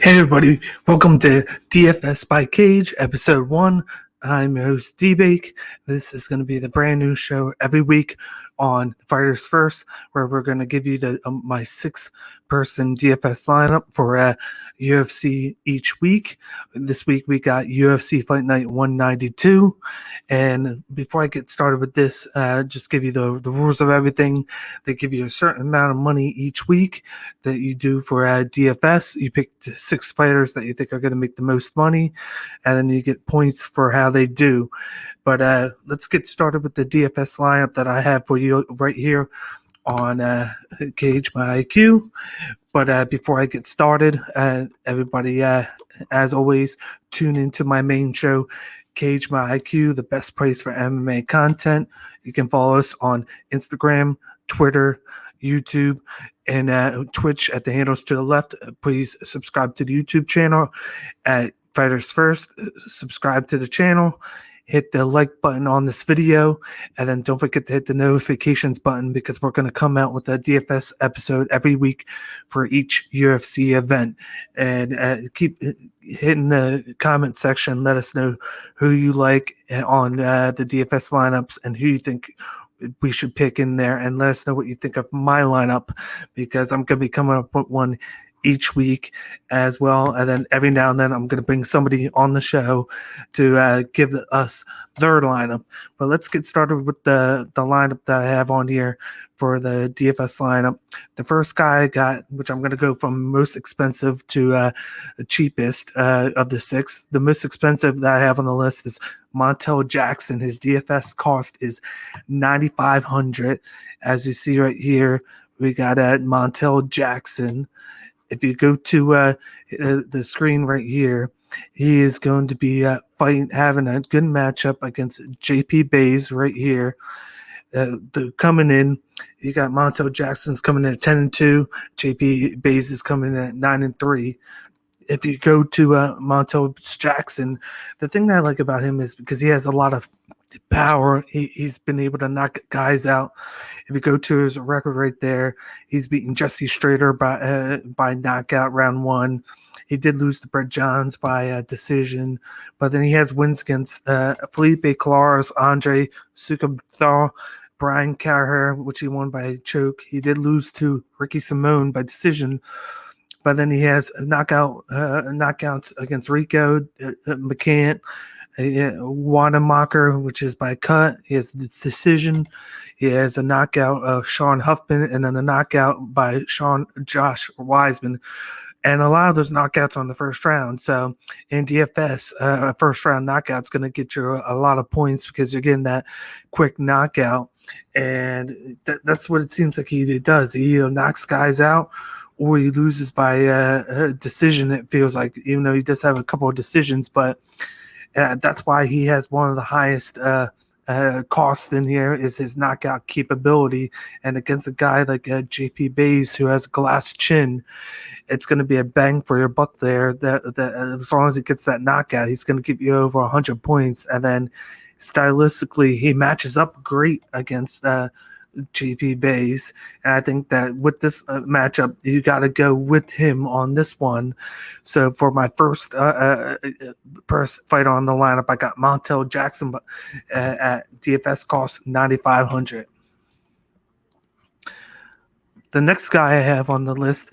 Hey everybody, welcome to DFS by Cage, episode 1. I'm your host D-Bake. This is going to be the brand new show every week on Fighters First, where we're going to give you my 6-person DFS lineup for UFC each week. This week we got UFC Fight Night 192. And before I get started with this, just give you the rules of everything. They give you a certain amount of money each week that you do for DFS. You pick 6 fighters that you think are going to make the most money, and then you get points for how they do. But let's get started with the DFS lineup that I have for you right here on Cage My IQ. But before I get started, everybody, as always, tune into my main show, Cage My IQ, the best place for MMA content. You can follow us on Instagram, Twitter, YouTube, and Twitch at the handles to the left. Please subscribe to the YouTube channel at Fighters First. Subscribe to the channel. Hit the like button on this video, and then don't forget to hit the notifications button, because we're going to come out with a DFS episode every week for each UFC event. And keep hitting the comment section. Let us know who you like on the DFS lineups and who you think we should pick in there, and let us know what you think of my lineup, because I'm going to be coming up with one each week as well. And then every now and then I'm going to bring somebody on the show to give us their lineup. But let's get started with the lineup that I have on here for the DFS lineup. The first guy I got, which I'm going to go from most expensive to the cheapest of the 6. The most expensive that I have on the list is Montell Jackson. His DFS cost is $9,500. As you see right here, we got Montell Jackson. If you go to the screen right here, he is going to be having a good matchup against JP Bays right here. Coming in, you got Montell Jackson's coming in at 10-2. JP Bays is coming in at 9-3. If you go to Montell Jackson, the thing that I like about him is because he has a lot of power. He's been able to knock guys out. If you go to his record right there, he's beaten Jesse Strader by knockout round 1. He did lose to Brett Johns by decision, but then he has wins against Felipe Claros, Andre Sukumathar, Brian Carher, which he won by choke. He did lose to Ricky Simone by decision, but then he has knockouts against Rico McCant, Wanamaker, which is by cut. He has this decision. He has a knockout of Sean Huffman, and then a knockout by Josh Wiseman. And a lot of those knockouts on the first round. So in DFS, a first round knockout is going to get you a lot of points, because you're getting that quick knockout. And that's what it seems like he does. He either knocks guys out, or he loses by a decision, it feels like, even though he does have a couple of decisions. But that's why he has one of the highest costs in here, is his knockout capability. And against a guy like JP Bays, who has a glass chin, it's going to be a bang for your buck there. That as long as he gets that knockout, he's going to give you over 100 points. And then stylistically, he matches up great against JP Bays, and I think that with this matchup, you got to go with him on this one. So for my first fight on the lineup, I got Montell Jackson, but at DFS cost $9,500. The next guy I have on the list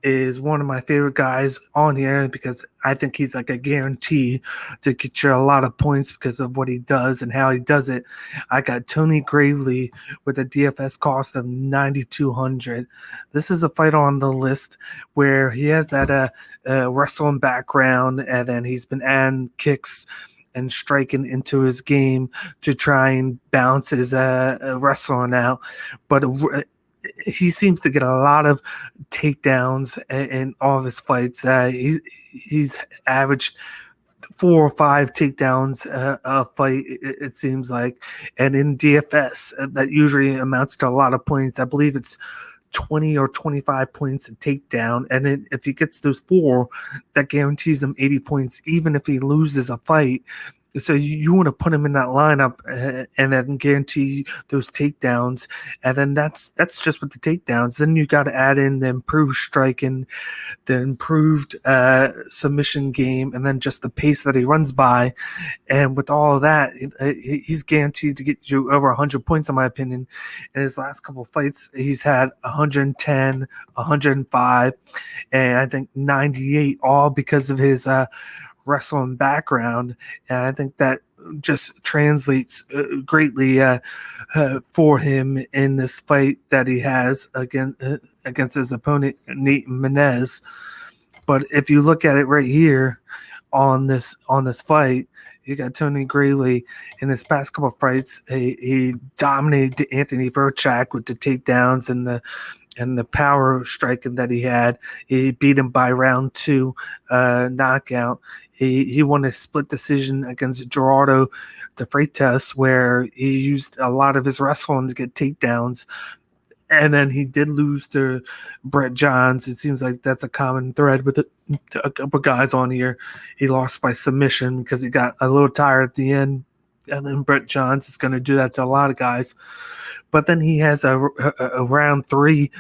is one of my favorite guys on here, because I think he's like a guarantee to get you a lot of points because of what he does and how he does it. I got Tony Gravely with a DFS cost of $9,200. This is a fight on the list where he has that wrestling background, and then he's been adding kicks and striking into his game to try and balance his wrestling out. But he seems to get a lot of takedowns in all of his fights. He's averaged 4 or 5 takedowns a fight, it seems like. And in DFS, that usually amounts to a lot of points. I believe it's 20 or 25 points a takedown. And if he gets those 4, that guarantees him 80 points, even if he loses a fight. So you want to put him in that lineup and then guarantee those takedowns, and then that's just with the takedowns. Then you got to add in the improved striking, the improved submission game, and then just the pace that he runs by. And with all of that, he's guaranteed to get you over 100 points, in my opinion. In his last couple of fights, he's had 110, 105, and I think 98, all because of his wrestling background. And I think that just translates greatly for him in this fight that he has against his opponent, Nate Menez. But if you look at it right here on this fight, you got Tony Gravely in his past couple of fights. He dominated Anthony Burchak with the takedowns and the power striking that he had. He beat him by round 2 knockout. He won a split decision against Gerardo de Freitas, where he used a lot of his wrestling to get takedowns. And then he did lose to Brett Johns. It seems like that's a common thread with a couple guys on here. He lost by submission because he got a little tired at the end. And then Brett Johns is going to do that to a lot of guys. But then he has a round 3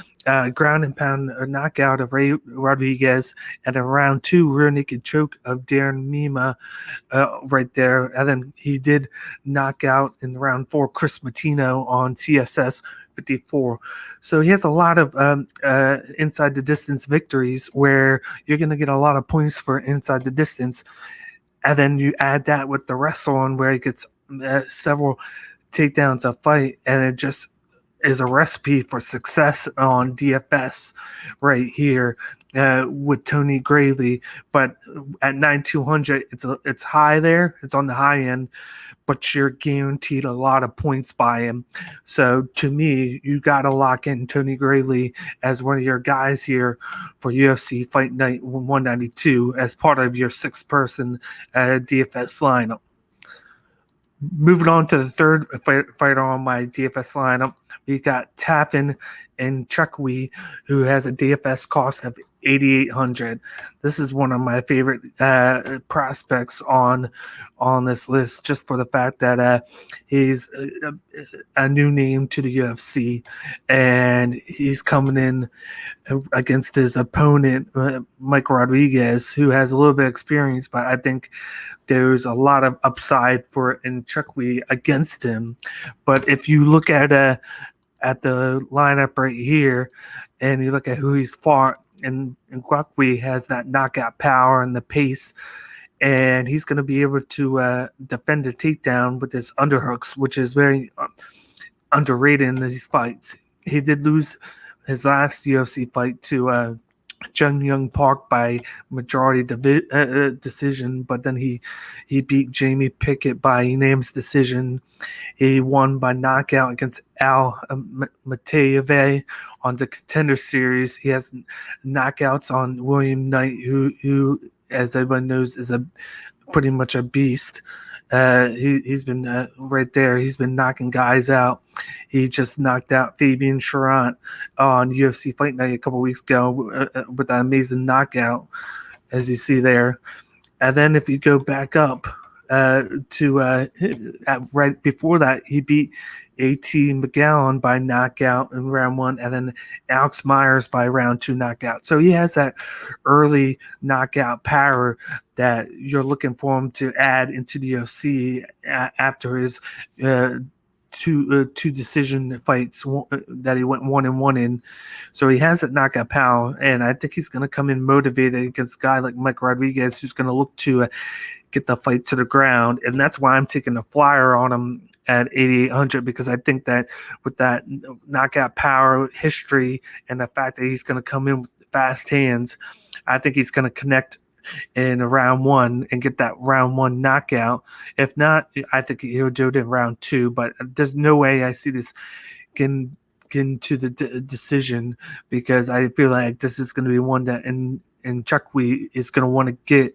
ground and pound knockout of Ray Rodriguez, and a round 2 rear naked choke of Darren Mima right there. And then he did knock out in round 4 Chris Matino on CSS 54. So he has a lot of inside the distance victories where you're going to get a lot of points for inside the distance. And then you add that with the wrestling where he gets several takedowns a fight, and it just is a recipe for success on DFS right here with Tony Gravely. But at 9,200, it's high there. It's on the high end, but you're guaranteed a lot of points by him. So to me, you got to lock in Tony Gravely as one of your guys here for UFC Fight Night 192 as part of your 6-person DFS lineup. Moving on to the third fighter on my DFS lineup, we got Tafon Nchukwi, who has a DFS cost of 8,800. This is one of my favorite prospects on this list, just for the fact that he's a new name to the UFC, and he's coming in against his opponent, Mike Rodriguez, who has a little bit of experience, but I think there's a lot of upside for Nchukwi against him. But if you look at the lineup right here, and you look at who he's fought, and Nchukwi has that knockout power and the pace, and he's going to be able to defend a takedown with his underhooks, which is very underrated in these fights. He did lose his last UFC fight to Jung Young Park by majority decision, but then he beat Jamie Pickett by unanimous decision. He won by knockout against Al Matejeve on the Contender Series. He has knockouts on William Knight, who as everyone knows, is pretty much a beast. He's been right there. He's been knocking guys out. He just knocked out Fabian Charant on UFC Fight Night a couple weeks ago with that amazing knockout, as you see there. And then if you go back up to right before that, he beat A.T. McGowan by knockout in round 1, and then Alex Myers by round 2 knockout. So he has that early knockout power that you're looking for him to add into the UFC after his two decision fights that he went 1-1 in. So he has that knockout power, and I think he's going to come in motivated against a guy like Mike Rodriguez, who's going to look to get the fight to the ground. And that's why I'm taking a flyer on him at 8,800, because I think that with that knockout power history and the fact that he's going to come in with fast hands, I think he's going to connect in round 1 and get that round 1 knockout. If not, I think he'll do it in round 2, but there's no way I see this getting to the decision, because I feel like this is going to be one that Nchukwi is going to want to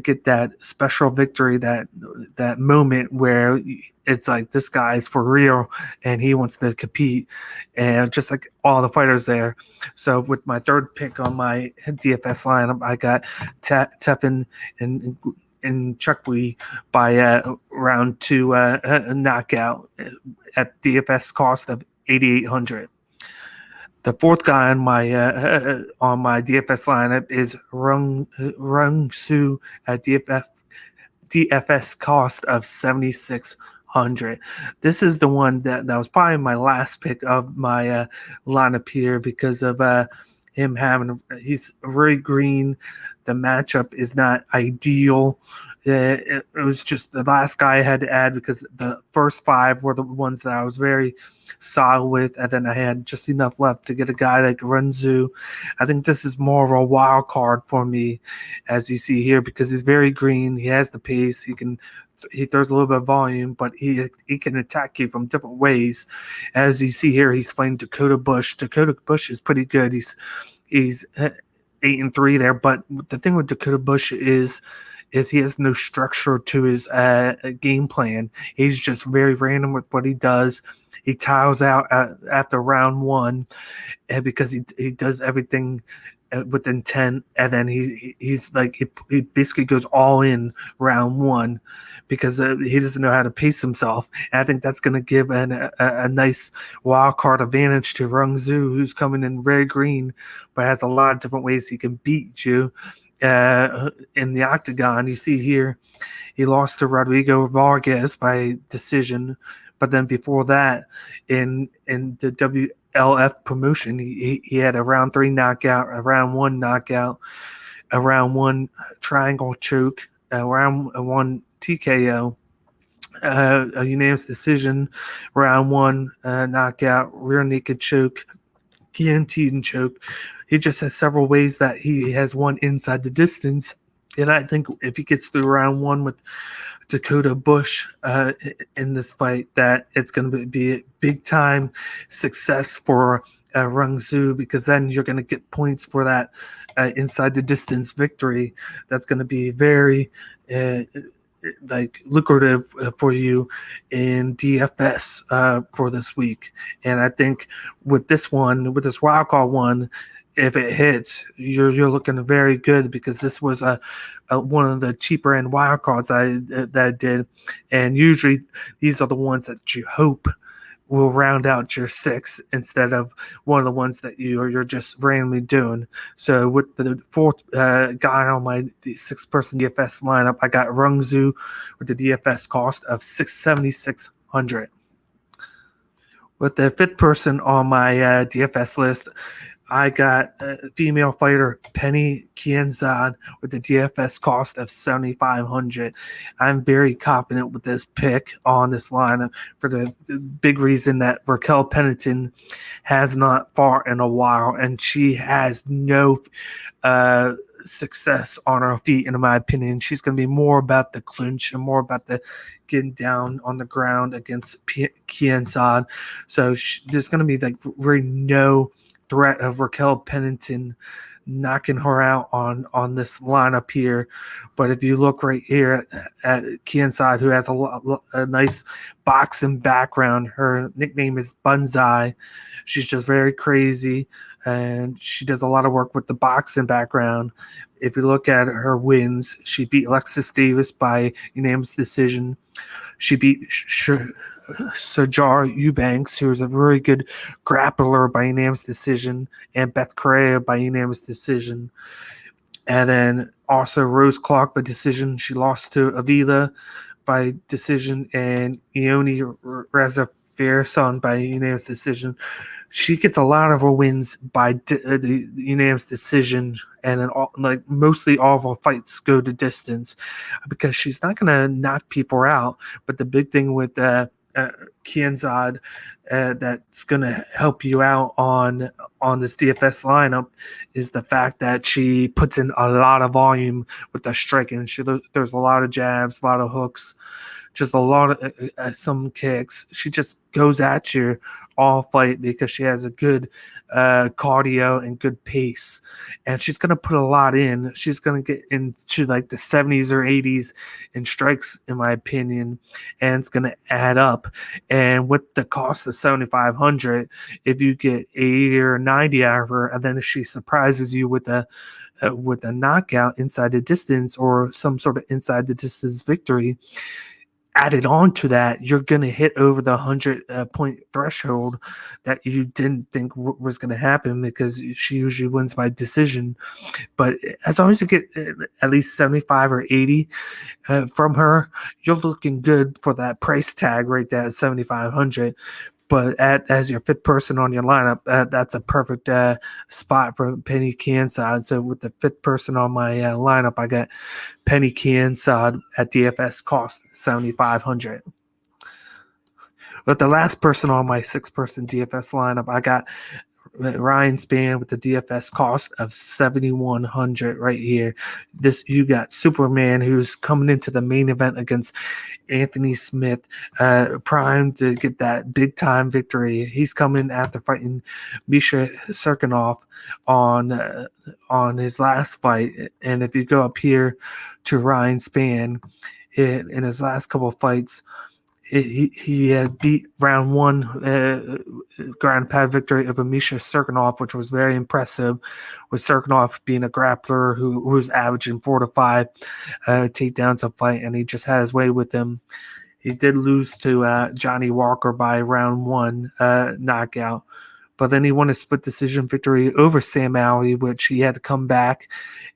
get that special victory, that moment where it's like, this guy's for real and he wants to compete, and just like all the fighters there. So with my third pick on my DFS lineup, I got Tafon Nchukwi by round 2 knockout at DFS cost of 8,800. The fourth guy on my DFS lineup is Rong Zhu at DFS cost of 7,600. This is the one that was probably my last pick of my lineup here because of him he's very green. The matchup is not ideal. It was just the last guy I had to add because the first 5 were the ones that I was very solid with, and then I had just enough left to get a guy like Rong Zhu. I think this is more of a wild card for me, as you see here, because he's very green. He has the pace. He throws a little bit of volume, but he can attack you from different ways. As you see here, he's fighting Dakota Bush. Dakota Bush is pretty good. He's 8-3 there, but the thing with Dakota Bush is he has no structure to his game plan. He's just very random with what he does. He tiles out after round 1 because he does everything with intent, and then he's like he basically goes all in round 1 because he doesn't know how to pace himself. And I think that's going to give a nice wild card advantage to Rong Zhu, who's coming in very green, but has a lot of different ways he can beat you in the octagon. You see here, he lost to Rodrigo Vargas by decision, but then before that, in the WLF promotion, he had a round 3 knockout, a round 1 knockout, a round 1 triangle choke, a round 1 TKO, a unanimous decision, round 1 knockout, rear naked choke, guillotine choke. He just has several ways that he has won inside the distance. And I think if he gets through round 1 with Dakota Bush in this fight, that it's going to be a big time success for Rong Zhu, because then you're going to get points for that inside the distance victory. That's going to be very lucrative for you in DFS for this week. And I think with this wildcard one, if it hits, you're looking very good, because this was one of the cheaper end wildcards that I did, and usually these are the ones that you hope will round out your 6 instead of one of the ones that you're just randomly doing. So with the fourth guy on my 6-person DFS lineup, I got Rong Zhu with the DFS cost of 6,700. With the 5th person on my DFS list, I got a female fighter, Pannie Kianzad, with the DFS cost of 7,500. I'm very confident with this pick on this lineup for the big reason that Raquel Pennington has not fought in a while, and she has no success on her feet, in my opinion. She's going to be more about the clinch and more about the getting down on the ground against Kianzad. So there's going to be really no threat of Raquel Pennington knocking her out on this lineup here. But if you look right here at Kianzad, who has a nice boxing background, her nickname is Banzai. She's just very crazy, and she does a lot of work with the boxing background. If you look at her wins, she beat Alexis Davis by unanimous decision. She beat Sajar Eubanks, who is a very good grappler, by unanimous decision, and Beth Correa by unanimous decision. And then also Rose Clark by decision. She lost to Avila by decision, and Ione Razafierson by unanimous decision. She gets a lot of her wins by the unanimous decision, and then mostly all of her fights go to distance, because she's not going to knock people out. But the big thing with Kianzad that's going to help you out on this DFS lineup is the fact that she puts in a lot of volume with the striking. There's a lot of jabs, a lot of hooks, just a lot of some kicks. She just goes at you all fight because she has a good cardio and good pace, and she's going to put a lot in. She's going to get into the 70s or 80s in strikes, in my opinion, and it's going to add up. And with the cost of 7,500, if you get 80 or 90 out of her, and then if she surprises you with a with a knockout inside the distance or some sort of inside the distance victory, added on to that, you're going to hit over the 100-point threshold that you didn't think was going to happen, because she usually wins by decision. But as long as you get at least 75 or 80 from her, you're looking good for that price tag right there at 7,500. But as your fifth person on your lineup, that's a perfect spot for Pannie Kianzad. So with the fifth person on my lineup, I got Pannie Kianzad at DFS cost 7,500. But the last person on my six-person DFS lineup, I got Ryan Spann with the DFS cost of 7,100 right here. You got Superman, who's coming into the main event against Anthony Smith, primed to get that big time victory. He's coming after fighting Misha Serkinov on his last fight. And if you go up here to Ryan Spann, in his last couple of fights, he had beat round one ground pound victory over Misha Serkinov, which was very impressive, with Serkinov being a grappler who's averaging 4 to 5 takedowns a fight, and he just had his way with him. He did lose to Johnny Walker by round one knockout, but then he won a split decision victory over Sam Alvey, which he had to come back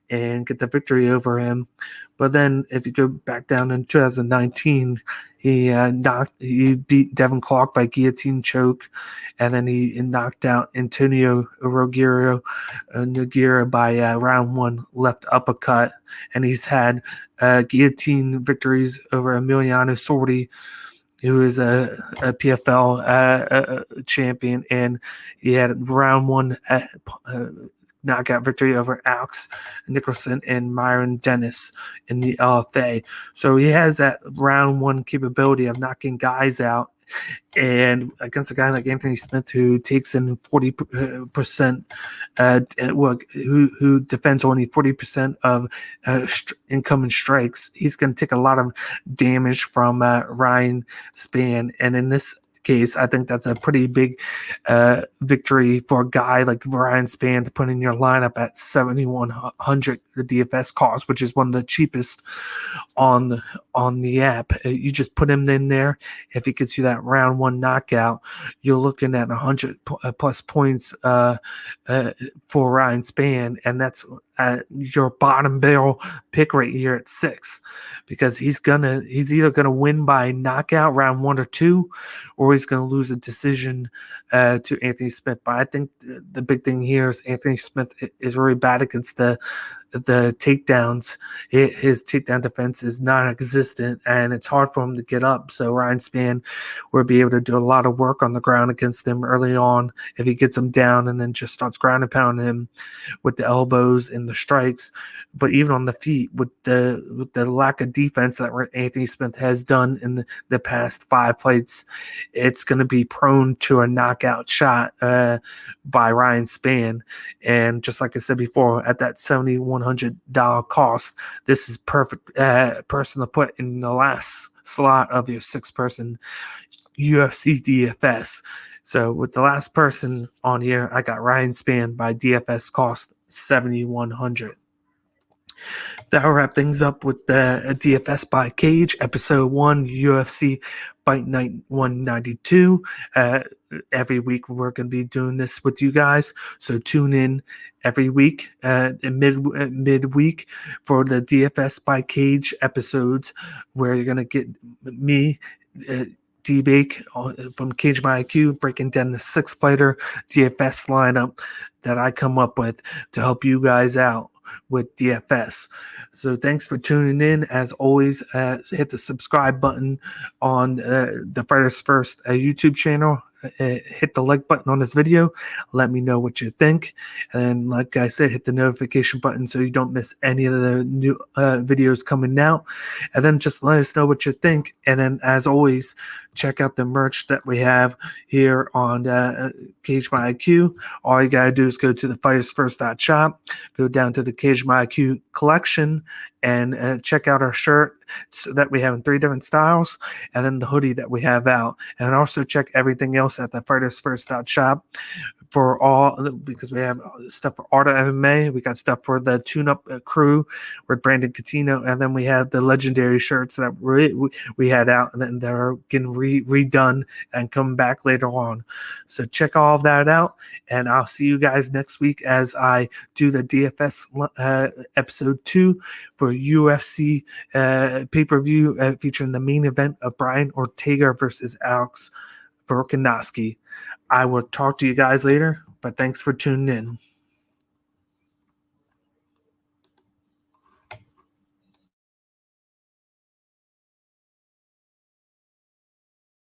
and get the victory over him. But then if you go back down in 2019, he beat Devin Clark by guillotine choke, and then he knocked out Antonio Nogueira by round one left uppercut. And he's had guillotine victories over Emiliano Sordi, who is a PFL champion, and he had round one knockout victory over Alex Nicholson and Myron Dennis in the LFA. So he has that round one capability of knocking guys out. And against a guy like Anthony Smith, who takes in 40%, who defends only 40% of incoming strikes, he's going to take a lot of damage from Ryan Spann. And in this case, I think that's a pretty big victory for a guy like Ryan Spann to put in your lineup at 7,100 the DFS cost, which is one of the cheapest on the app. You just put him in there. If he gets you that round one knockout, you're looking at 100 plus points for Ryan Spann, and that's your bottom barrel pick right here at 6, because he's either gonna win by knockout round 1 or 2, or he's gonna lose a decision to Anthony Smith. But I think the big thing here is Anthony Smith is really bad against the takedowns. His takedown defense is non-existent, and it's hard for him to get up. So Ryan Spann will be able to do a lot of work on the ground against him early on if he gets him down, and then just starts ground and pounding him with the elbows and the strikes. But even on the feet, with the lack of defense that Anthony Smith has done in the past 5 fights, it's going to be prone to a knockout shot by Ryan Spann. And just like I said before, at that $7,100 cost, this is perfect person to put in the last slot of your 6-person UFC DFS. So with the last person on here, I got Ryan Spann by DFS cost 7,100. That'll wrap things up with the DFS by Cage, episode 1, UFC Fight Night 192. Every week we're going to be doing this with you guys, so tune in every week midweek for the DFS by Cage episodes, where you're going to get me, D-Bake from Cage My IQ, breaking down the 6-fighter DFS lineup that I come up with to help you guys out with DFS. So thanks for tuning in. As always, hit the subscribe button on the Fighters First YouTube channel. Hit the like button on this video. Let me know what you think. And like I said, hit the notification button so you don't miss any of the new videos coming out. And then just let us know what you think. And then, as always, check out the merch that we have here on Cage My IQ. All you gotta do is go to the fightersfirst.shop, go down to the Cage My IQ collection, and check out our shirt that we have in 3 different styles, and then the hoodie that we have out. And also check everything else at the fightersfirst.shop for all, because we have stuff for Art of MMA. We got stuff for the tune-up crew with Brandon Catino, and then we have the legendary shirts that we had out, and then they're getting redone and come back later on. So check all of that out, and I'll see you guys next week as I do the DFS episode 2 for UFC pay-per-view featuring the main event of Brian Ortega versus Alex Volkanovski. I will talk to you guys later, but thanks for tuning in.